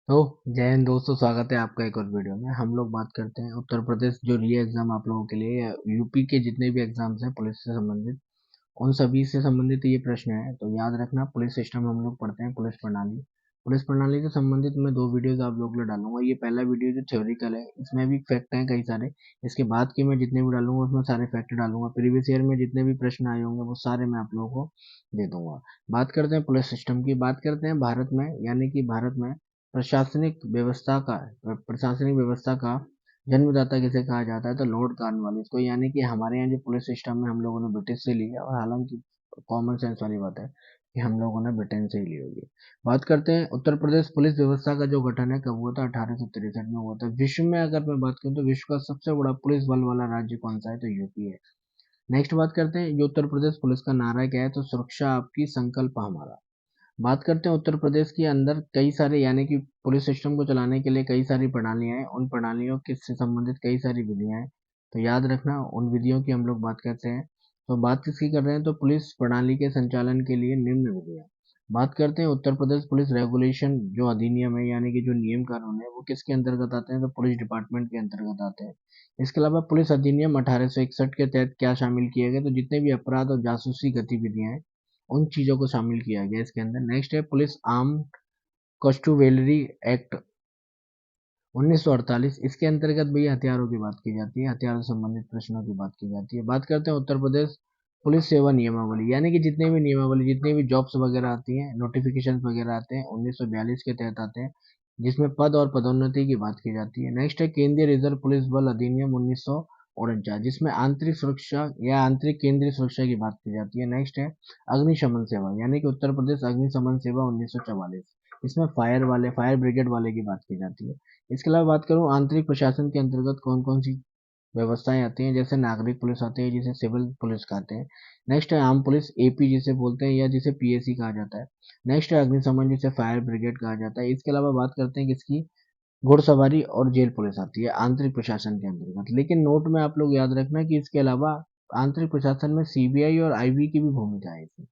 तो जय हिंद दोस्तों, स्वागत है आपका एक और वीडियो में। हम लोग बात करते हैं उत्तर प्रदेश जो री एग्जाम आप लोगों के लिए, या यूपी के जितने भी एग्जाम्स हैं पुलिस से संबंधित, उन सभी से संबंधित ये प्रश्न है। तो याद रखना, पुलिस सिस्टम हम लोग पढ़ते हैं, पुलिस प्रणाली से संबंधित मैं दो वीडियोस आप लोगों के लिए डालूंगा। ये पहला वीडियो जो थ्योरिकल है, इसमें भी फैक्ट हैं कई सारे। इसके बाद के मैं जितने भी डालूंगा उसमें सारे फैक्ट डालूंगा। प्रीवियस ईयर में जितने भी प्रश्न आए होंगे वो सारे मैं आप लोगों को दे दूंगा। बात करते हैं पुलिस सिस्टम की, बात करते हैं भारत में, यानी कि भारत में प्रशासनिक व्यवस्था का जन्मदाता किसे कहा जाता है, तो लॉर्ड कॉर्नवालिस को। यानी कि हमारे यहाँ जो पुलिस सिस्टम है हम लोगों ने ब्रिटिश से लिया, और हालांकि कॉमन सेंस वाली बात है कि हम लोगों ने ब्रिटेन से ही ली होगी। बात करते हैं उत्तर प्रदेश पुलिस व्यवस्था का जो गठन है कब हुआ था, 1863 में हुआ था। विश्व में अगर मैं बात करूँ तो विश्व का सबसे बड़ा पुलिस बल वाला राज्य कौन सा है, तो यूपी है। नेक्स्ट बात करते हैं, जो उत्तर प्रदेश पुलिस का नारा क्या है, तो सुरक्षा आपकी संकल्प हमारा। बात करते हैं उत्तर प्रदेश के अंदर कई सारे, यानी कि पुलिस सिस्टम को चलाने के लिए कई सारी प्रणालियां हैं, उन प्रणालियों के से संबंधित कई सारी विधियां हैं। तो याद रखना, उन विधियों की हम लोग बात करते हैं। तो बात किसकी कर रहे हैं, तो पुलिस प्रणाली के संचालन के लिए निम्न विधियां। बात करते हैं उत्तर प्रदेश पुलिस रेगुलेशन जो अधिनियम है, यानी कि जो नियम कानून है, वो किसके अंतर्गत आते हैं, तो पुलिस डिपार्टमेंट के अंतर्गत आते हैं। इसके अलावा पुलिस अधिनियम 1861 के तहत क्या शामिल किए गए, तो जितने भी अपराध और जासूसी गतिविधियां हैं उन चीजों को शामिल किया गया इसके अंदर। नेक्स्ट है पुलिस आर्म कॉस्टुवेलरी एक्ट 1948। इसके अंतर्गत भी हथियारों की बात की जाती है, हथियारों से संबंधित प्रश्नों की बात की जाती है। बात करते हैं उत्तर प्रदेश पुलिस सेवा नियमावली, यानी कि जितने भी नियमावली, जितनी भी जॉब्स वगैरह आती हैं, नोटिफिकेशन वगैरह आते हैं, 1942 के तहत आते हैं, जिसमें पद और पदोन्नति की बात की जाती है। नेक्स्ट है केंद्रीय रिजर्व पुलिस बल अधिनियम 1949, जिसमें आंतरिक सुरक्षा या आंतरिक केंद्रीय सुरक्षा की बात की जाती है। नेक्स्ट है अग्निशमन सेवा, यानी कि उत्तर प्रदेश अग्निशमन सेवा 1944, इसमें फायर ब्रिगेड वाले की बात की जाती है। इसके अलावा बात करूं आंतरिक प्रशासन के अंतर्गत कौन कौन सी व्यवस्थाएं आती हैं, जैसे नागरिक पुलिस आती है, जिसे सिविल पुलिस कहते हैं। नेक्स्ट है आर्म पुलिस, एपी जिसे बोलते हैं, या जिसे पीएसी कहा जाता है। नेक्स्ट है अग्निशमन, जिसे फायर ब्रिगेड कहा जाता है। इसके अलावा बात करते हैं किसकी, घुड़सवारी और जेल पुलिस आती है आंतरिक प्रशासन के अंतर्गत। लेकिन नोट में आप लोग याद रखना कि इसके अलावा आंतरिक प्रशासन में सीबीआई और आईबी की भी भूमिका है इसमें,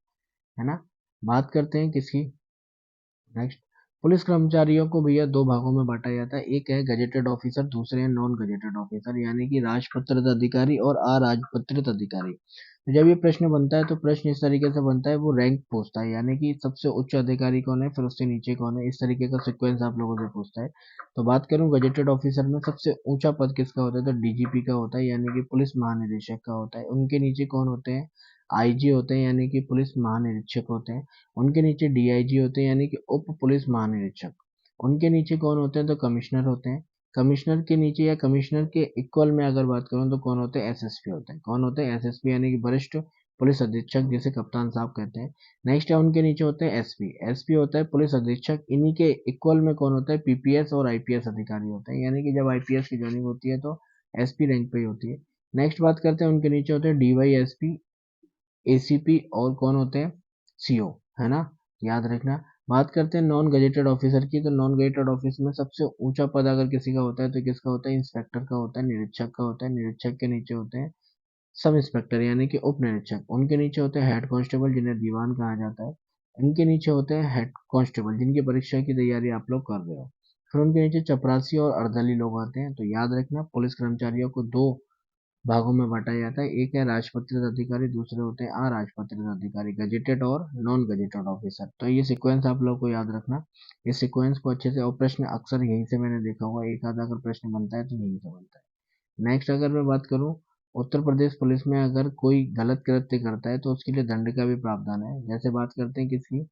है ना। बात करते हैं किसकी, नेक्स्ट, पुलिस कर्मचारियों को भैया दो भागों में बांटा जाता है। एक है गजेटेड ऑफिसर, दूसरे हैं नॉन गजेटेड ऑफिसर, यानी कि राजपत्रित अधिकारी और अराजपत्रित अधिकारी। तो जब ये प्रश्न बनता है तो प्रश्न इस तरीके से बनता है, वो रैंक पूछता है, यानी कि सबसे उच्च अधिकारी कौन है, फिर उससे नीचे कौन है, इस तरीके का सिक्वेंस आप लोगों से पूछता है। तो बात करूं गजेटेड ऑफिसर में, सबसे ऊंचा पद किसका होता है, तो डीजीपी का होता है, यानी कि पुलिस महानिदेशक का होता है। उनके नीचे कौन होते हैं, आईजी होते हैं, यानी कि पुलिस महानिरीक्षक होते हैं। उनके नीचे डीआईजी होते हैं, यानी कि उप पुलिस महानिरीक्षक। उनके नीचे कौन होते हैं, तो कमिश्नर होते हैं। कमिश्नर के नीचे या कमिश्नर के इक्वल में अगर बात करूं तो कौन होते हैं, एसएसपी होते हैं। कौन होते हैं, एसएसपी, यानी कि वरिष्ठ पुलिस अधीक्षक, जिसे कप्तान साहब कहते हैं। नेक्स्ट है उनके नीचे होते हैं एसपी, एसपी होता है पुलिस अधीक्षक। इन्हीं के इक्वल में कौन होता है, पीपीएस और आईपीएस अधिकारी होते हैं, यानी कि जब आईपीएस की ज्वाइनिंग होती है तो एसपी रैंक पे ही होती है। नेक्स्ट बात करते हैं उनके नीचे होते हैं डीवाईएसपी, एसीपी, और कौन होते हैं, सीओ, है ना, याद रखना। बात करते हैं नॉन गजेटेड ऑफिसर की, तो नॉन गजेटेड ऑफिस में सबसे ऊंचा पद अगर किसी का होता है तो किसका होता है, इंस्पेक्टर का होता है, निरीक्षक का होता है। निरीक्षक के नीचे होते हैं सब इंस्पेक्टर, यानी कि उप निरीक्षक। उनके नीचे होते हैं हेड कांस्टेबल, जिन्हें दीवान कहा जाता है। इनके नीचे होते हैं हेड कांस्टेबल, जिनकी परीक्षा की तैयारी आप लोग कर रहे हो। फिर उनके नीचे चपरासी और अर्दली लोग आते हैं। तो याद रखना, पुलिस कर्मचारियों को दो भागों में बांटा जाता है। एक है राजपत्रित अधिकारी, दूसरे होते हैं अराजपत्रित अधिकारी, गजेटेड और नॉन गजेटेड ऑफिसर। तो ये सीक्वेंस आप लोग को याद रखना, इस सीक्वेंस को अच्छे से। और प्रश्न अक्सर यहीं से मैंने देखा हुआ, एक आधा अगर प्रश्न बनता है तो यहीं से बनता है। नेक्स्ट अगर मैं बात करूं, उत्तर प्रदेश पुलिस में अगर कोई गलत कृत्य करता है तो उसके लिए दंड का भी प्रावधान है। जैसे बात करते हैं किसकी,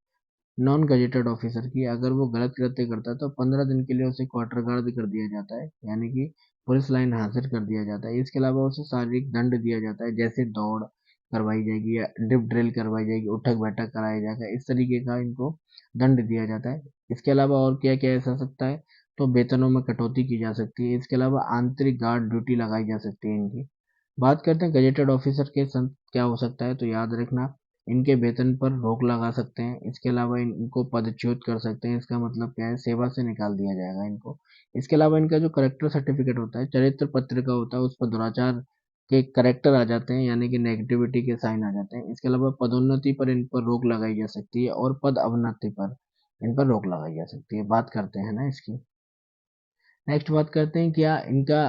नॉन गजेटेड ऑफिसर की, अगर वो गलत कृत्य करता है तो 15 दिन के लिए उसे क्वार्टर गार्ड कर दिया जाता है, यानी कि पुलिस लाइन हाजिर कर दिया जाता है। इसके अलावा उसे शारीरिक दंड दिया जाता है, जैसे दौड़ करवाई जाएगी या डिप ड्रिल करवाई जाएगी, उठक बैठक कराया जाएगा, इस तरीके का इनको दंड दिया जाता है। इसके अलावा और क्या क्या ऐसा सकता है, तो वेतनों में कटौती की जा सकती है। इसके अलावा आंतरिक गार्ड ड्यूटी लगाई जा सकती है इनकी। बात करते हैं गजेटेड ऑफिसर के संग क्या हो सकता है, तो याद रखना, इनके वेतन पर रोक लगा सकते हैं। इसके अलावा इनको पदच्युत कर सकते हैं, इसका मतलब क्या है, सेवा से निकाल दिया जाएगा इनको। इसके अलावा इनका जो करेक्टर सर्टिफिकेट होता है, चरित्र पत्र का होता है, उस पर दुराचार के करेक्टर आ जाते हैं, यानी कि नेगेटिविटी के साइन आ जाते हैं। इसके अलावा पदोन्नति पर इन पर रोक लगाई जा सकती है, और पद अवनति पर, इन पर रोक लगाई जा सकती है। बात करते हैं ना इसकी। नेक्स्ट बात करते हैं, क्या इनका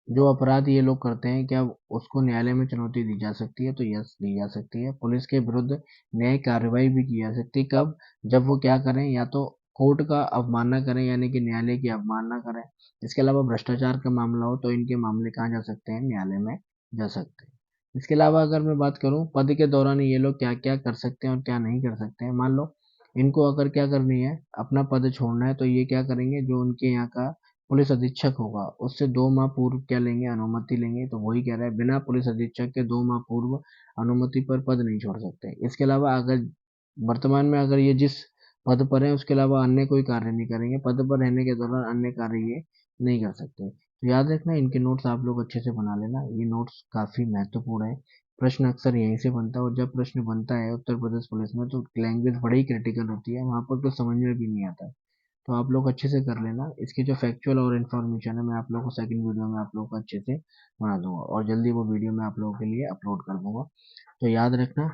जो अपराध ये लोग करते हैं, क्या उसको न्यायालय में चुनौती दी जा सकती है? तो यस, दी जा सकती है। पुलिस के विरुद्ध न्यायिक कार्रवाई भी की जा सकती है। कब? जब वो क्या करें, या तो कोर्ट का अवमानना करें, यानी कि न्यायालय की अवमानना करें। इसके अलावा भ्रष्टाचार का मामला हो तो इनके मामले कहाँ जा सकते हैं? न्यायालय में जा सकते हैं। इसके अलावा अगर मैं बात करूं, पद के दौरान ये लोग क्या क्या कर सकते हैं और क्या नहीं कर सकते हैं। मान लो इनको अगर क्या करनी है, अपना पद छोड़ना है, तो ये क्या करेंगे, जो उनके यहाँ का पुलिस अधीक्षक होगा उससे 2 माह पूर्व क्या लेंगे? अनुमति लेंगे। तो वही कह रहा है, बिना पुलिस अधीक्षक के 2 माह पूर्व अनुमति पर पद नहीं छोड़ सकते। इसके अलावा अगर वर्तमान में अगर ये जिस पद पर है उसके अलावा अन्य कोई कार्य नहीं करेंगे, पद पर रहने के दौरान अन्य कार्य ये नहीं कर सकते। तो याद रखना, इनके नोट्स आप लोग अच्छे से बना लेना, ये नोट्स काफी महत्वपूर्ण है। प्रश्न अक्सर यहीं से बनता है, और जब प्रश्न बनता है उत्तर प्रदेश पुलिस में तो लैंग्वेज बड़ी क्रिटिकल होती है, वहां पर तो समझ में भी नहीं आता है। तो आप लोग अच्छे से कर लेना। इसकी जो फैक्चुअल और इन्फॉर्मेशन है मैं आप लोगों को सेकंड वीडियो में आप लोगों को अच्छे से बना दूंगा, और जल्दी वो वीडियो मैं आप लोगों के लिए अपलोड कर दूंगा। तो याद रखना,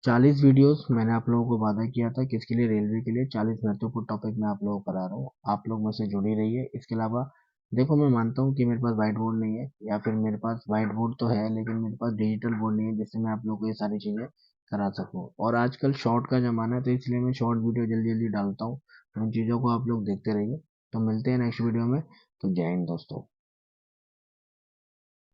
40 वीडियोस मैंने आप लोगों को वादा किया था, किसके लिए? रेलवे के लिए। 40 महत्वपूर्ण टॉपिक मैं आप लोगों को करा रहा हूँ, आप लोग मुझसे जुड़ी रहिए। इसके अलावा देखो, मैं मानता हूँ कि मेरे पास व्हाइट बोर्ड नहीं है, या फिर मेरे पास व्हाइट बोर्ड तो है लेकिन मेरे पास डिजिटल बोर्ड नहीं है जिससे मैं आप लोगों को ये सारी चीज़ें करा सकूँ। और आजकल शॉर्ट का ज़माना है, तो इसलिए मैं शॉर्ट वीडियो जल्दी जल्दी डालता हूँ। तो उन चीज़ों को आप लोग देखते रहिए। तो मिलते हैं नेक्स्ट वीडियो में। तो जय हिंद दोस्तों।